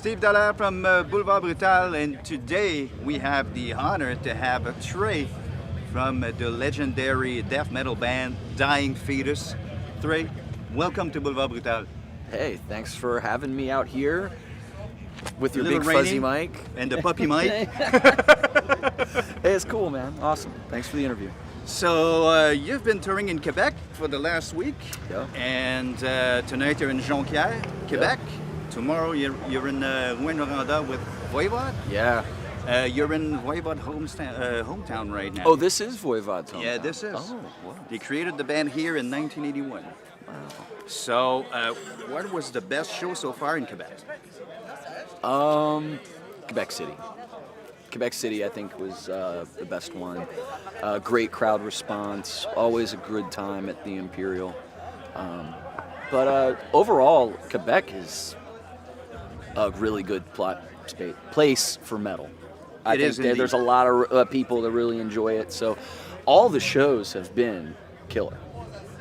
Steve Dallaire from Boulevard Brutal, and today we have the honor to have Trey from the legendary death metal band Dying Fetus. Trey, welcome to Boulevard Brutal. Hey, thanks for having me out here with your Little big rainy fuzzy mic. And the puppy mic. Hey, it's cool, man. Awesome. Thanks for the interview. So you've been touring in Quebec for the last week, Yeah. and tonight you're in Jonquière, Quebec. Tomorrow you're in Rouyn-Noranda with Voivod. Yeah. You're in Voivod hometown right now. Oh, this is Voivod's hometown. Yeah, this is. Oh, wow. They created the band here in 1981. Wow. So, what was the best show so far in Quebec? Quebec City. Quebec City, I think, was the best one. Great crowd response. Always a good time at the Imperial. But overall, Quebec is a really good place for metal. I think there's a lot of people that really enjoy it. So all the shows have been killer.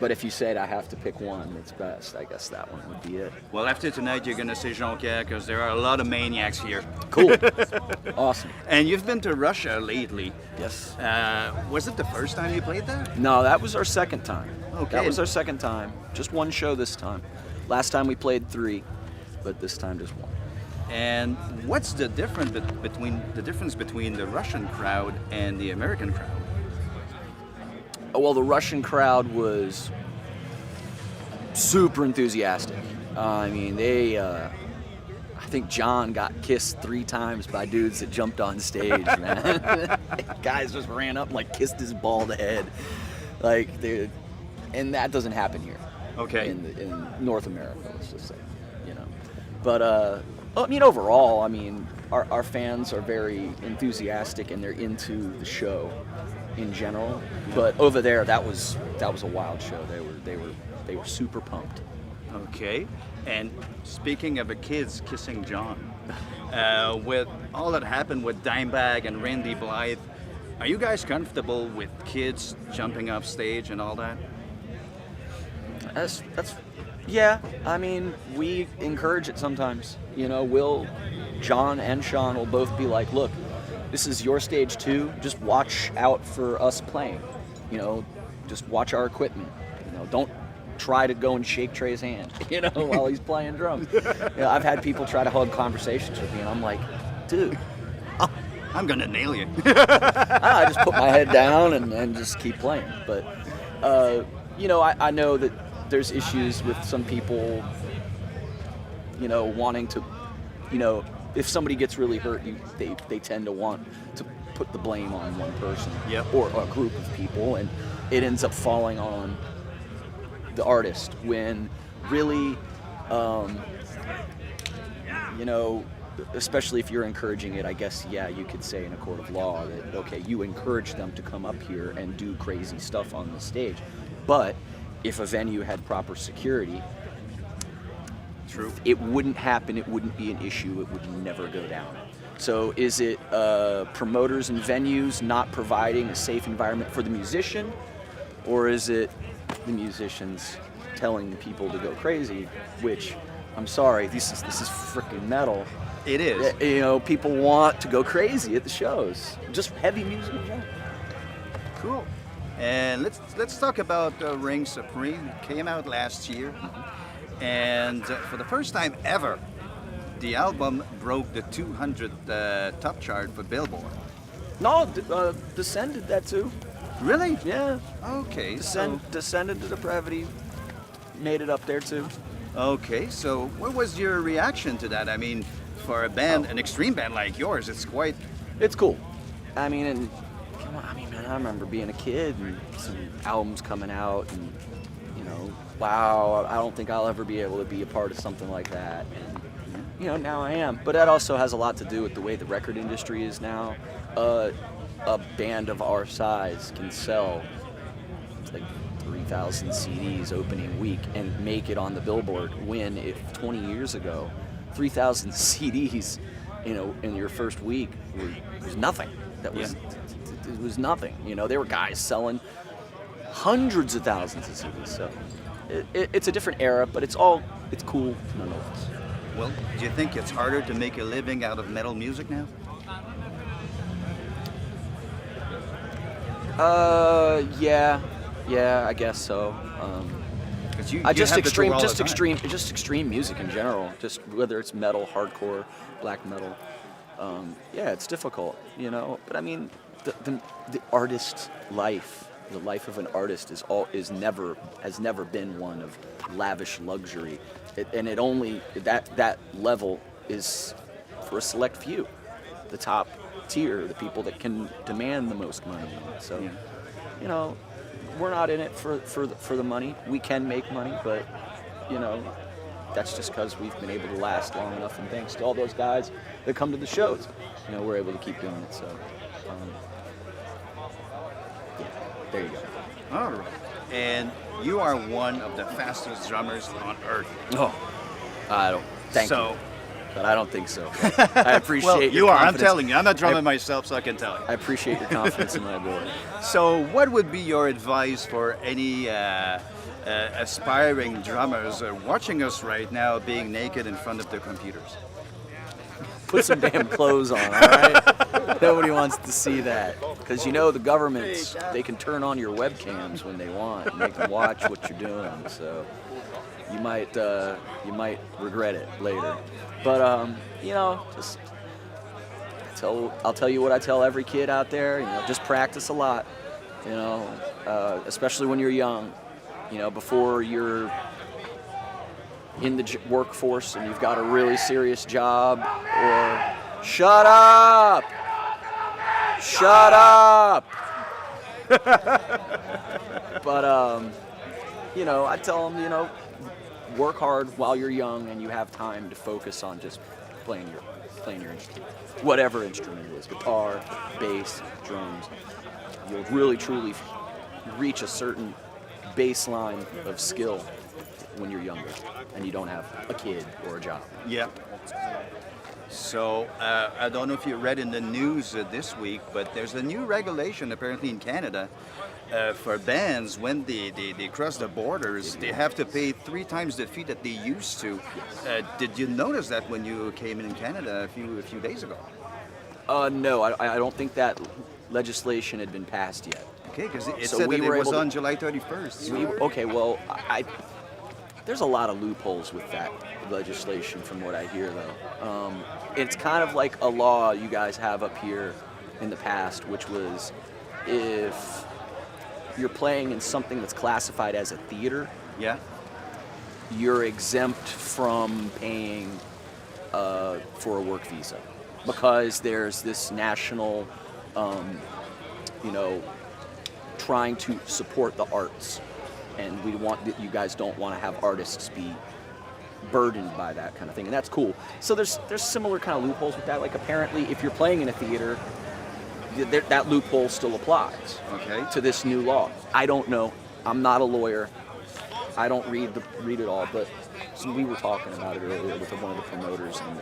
But if you said I have to pick one that's best, I guess that one would be it. Well, after tonight, you're going to say Jonquière because there are a lot of maniacs here. Cool. Awesome. And you've been to Russia lately. Yes. Was it the first time you played there? No, that was our second time. Okay. That was our second time. Just one show this time. Last time we played 3, but this time just 1. And what's the difference between the Russian crowd and the American crowd? Well, the Russian crowd was super enthusiastic. I mean, I think John got kissed 3 times by dudes that jumped on stage, man. Guys just ran up and like kissed his bald head. And that doesn't happen here. Okay. In North America, let's just say, you know. But, I mean, overall, I mean, our fans are very enthusiastic and they're into the show in general. But over there, that was a wild show. They were super pumped. Okay. And speaking of the kids kissing John, with all that happened with Dimebag and Randy Blythe, are you guys comfortable with kids jumping off stage and all that? Yeah. I mean, we encourage it sometimes. You know, John and Sean will both be like, look, this is your stage too. Just watch out for us playing. You know, just watch our equipment. You know, don't try to go and shake Trey's hand, you know, while he's playing drums. You know, I've had people try to hold conversations with me, and I'm like, dude, I'm gonna nail you. I just put my head down and just keep playing. But, you know, I know that there's issues with some people, you know, wanting to, you know, if somebody gets really hurt, they tend to want to put the blame on one person. Yep. Or a group of people, and it ends up falling on the artist when really, you know, especially if you're encouraging it, I guess, yeah, you could say in a court of law that, okay, you encourage them to come up here and do crazy stuff on the stage. But if a venue had proper security, True. it wouldn't happen, it wouldn't be an issue, it would never go down. So is it promoters and venues not providing a safe environment for the musician, or is it the musicians telling people to go crazy, which, I'm sorry, this is freaking metal. It is. You know, people want to go crazy at the shows, just heavy music in general. Cool. And let's talk about Reign Supreme. It came out last year. And for the first time ever, the album broke the 200 top chart for Billboard. No, Descend did that too. Really? Yeah. Okay. Descended to Depravity, made it up there too. Okay. So what was your reaction to that? I mean, for a band, an extreme band like yours, it's cool. I mean, and come on, I mean, man, I remember being a kid and some albums coming out, and you know, wow, I don't think I'll ever be able to be a part of something like that. And you know, now I am. But that also has a lot to do with the way the record industry is now. A band of our size can sell like 3,000 CDs opening week and make it on the Billboard, when if 20 years ago 3,000 CDs, you know, in your first week was nothing. It was nothing. You know, there were guys selling hundreds of thousands of CDs. So it's a different era, but it's cool nonetheless. Well, do you think it's harder to make a living out of metal music now? Yeah, I guess so. Just extreme music in general. Just whether it's metal, hardcore, black metal. Yeah, it's difficult, you know. But I mean, the artist's life, the life of an artist has never been one of lavish luxury, that level is for a select few, the top tier, the people that can demand the most money. So, you know, we're not in it for the money. We can make money, but you know, that's just because we've been able to last long enough, and thanks to all those guys that come to the shows, you know, we're able to keep doing it. So, yeah, there you go. All right. And you are one of the fastest drummers on earth. Oh, I don't. Thank you. But I don't think so. I appreciate well, your you are. confidence. I'm telling you. I'm not drumming myself, so I can tell you. I appreciate your confidence in my ability. So what would be your advice for any aspiring drummers watching us right now being naked in front of their computers? Put some damn clothes on, all right? Nobody wants to see that. Because you know the governments, they can turn on your webcams when they want, and they can watch what you're doing. So you might regret it later. But you know, just I'll tell you what I tell every kid out there. You know, just practice a lot. You know, especially when you're young. You know, before you're in the workforce and you've got a really serious job. Or shut up. But you know, I tell them, you know, work hard while you're young and you have time to focus on just playing your instrument, whatever instrument it is, guitar, bass, drums. You'll really truly reach a certain baseline of skill when you're younger and you don't have a kid or a job. Yeah. So I don't know if you read in the news this week, but there's a new regulation apparently in Canada for bands when they cross the borders, they have to pay 3 times the fee that they used to. Did you notice that when you came in Canada a few days ago? No, I don't think that legislation had been passed yet. Okay, because it said that it was on July 31st. Okay, well, there's a lot of loopholes with that legislation from what I hear, though. It's kind of like a law you guys have up here in the past, which was if you're playing in something that's classified as a theater, yeah, you're exempt from paying for a work visa because there's this national, you know, trying to support the arts, and you guys don't want to have artists be burdened by that kind of thing, and that's cool. So there's similar kind of loopholes with that. Like apparently, if you're playing in a theater, that loophole still applies. Okay. To this new law. I don't know. I'm not a lawyer. I don't read it all. But we were talking about it earlier with one of the promoters, and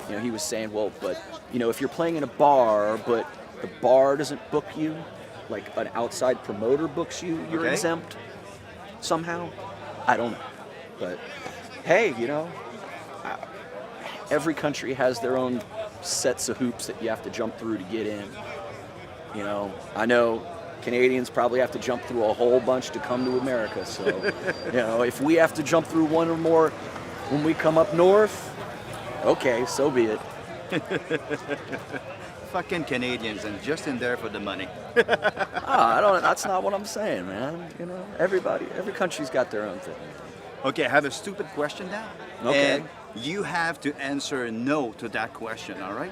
you know, he was saying, well, but you know, if you're playing in a bar, but the bar doesn't book you, like an outside promoter books you, you're exempt somehow. I don't know. But hey, you know, every country has their own sets of hoops that you have to jump through to get in. You know, I know Canadians probably have to jump through a whole bunch to come to America. So, you know, if we have to jump through one or more when we come up north, okay, so be it. Fucking Canadians and just in there for the money. That's not what I'm saying, man. You know, every country's got their own thing. Okay, I have a stupid question now. Okay. And you have to answer no to that question, all right?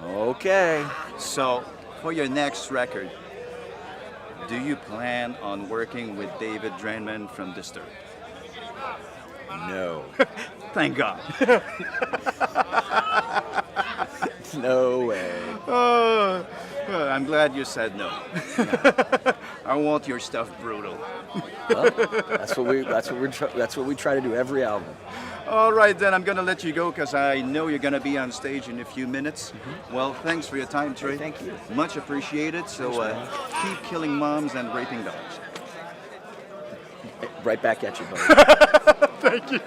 Okay. So, for your next record, do you plan on working with David Drainman from Disturbed? No. Thank God. No way. Oh, well, I'm glad you said no. I want your stuff brutal. Well, that's what we try to do every album. All right, then I'm going to let you go because I know you're going to be on stage in a few minutes. Mm-hmm. Well, thanks for your time, Trey. Thank you. Much appreciated. So keep killing moms and raping dogs. Right back at you, buddy. Thank you.